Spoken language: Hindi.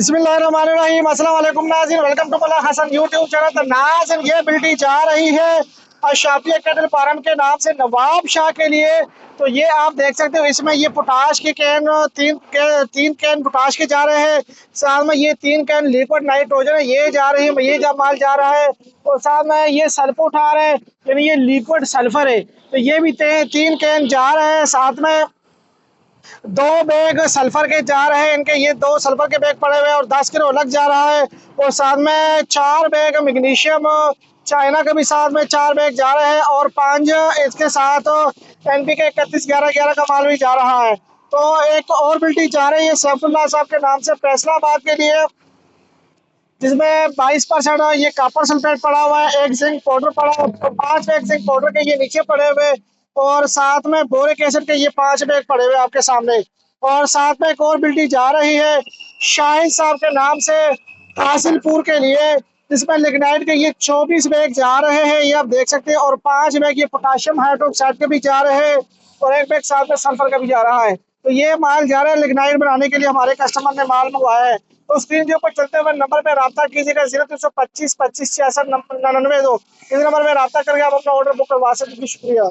बिस्मिल्लाहिर्रहमानिर्रहीम। अस्सलाम वालेकुम नाज़रीन, welcome to Malak Hasan YouTube channel. तो नाज़रीन, ये बिल्टी जा रही है अशाफिया कैटल फार्म के नाम से नवाब शाह के लिए। तो ये आप देख सकते हो, इसमें ये पोटाश की कैन तीन कैन पोटाश के जा रहे हैं। साथ में ये 3 कैन लिक्विड नाइट्रोजन है, ये जा रही है, ये जब माल जा रहा है। और साथ में ये सल्फर उठा रहे हैं, यानी ये लिक्विड सल्फर है। तो ये भी 3 कैन जा रहे हैं। साथ में 2 बैग सल्फर के जा रहे हैं, इनके ये 2 सल्फर के बैग पड़े हुए हैं और 10 किलो अलग जा रहा है। और साथ में 4 बैग मैग्नीशियम चाइना के भी साथ में 4 बैग जा रहे हैं और 5 इसके साथ NPK 311111 का माल भी जा रहा है। तो एक और बिल्टी जा रही है सैफुल्लाह साहब के नाम से फैसलाबाद के लिए, जिसमें 22% ये कॉपर सल्फेट पड़ा हुआ है, एक जिंक पाउडर पड़ा है, तो 5 बैग जिंक पाउडर के ये नीचे पड़े हुए। और साथ में बोरिक एसिड के ये 5 बैग पड़े हुए आपके सामने। और साथ में एक और बिल्टी जा रही है शाहिद साहब के नाम से हासिलपुर के लिए, जिसमें लिग्नाइट के ये 24 बैग जा रहे हैं, ये आप देख सकते हैं। और 5 बैग ये पोटाशियम हाइड्रोक्साइड के भी जा रहे हैं और एक बैग साथ में सल्फर का भी जा रहा है। तो ये माल जा रहा है लिग्नाइट बनाने के लिए, हमारे कस्टमर ने माल मंगवाया है। तो स्क्रीन के ऊपर चलते हुए नंबर पे रब्ता कीजिएगा, 0325 25 66 99 2। इस नंबर पे रब्ता करके आप अपना ऑर्डर बुक करवा सकते हैं। शुक्रिया।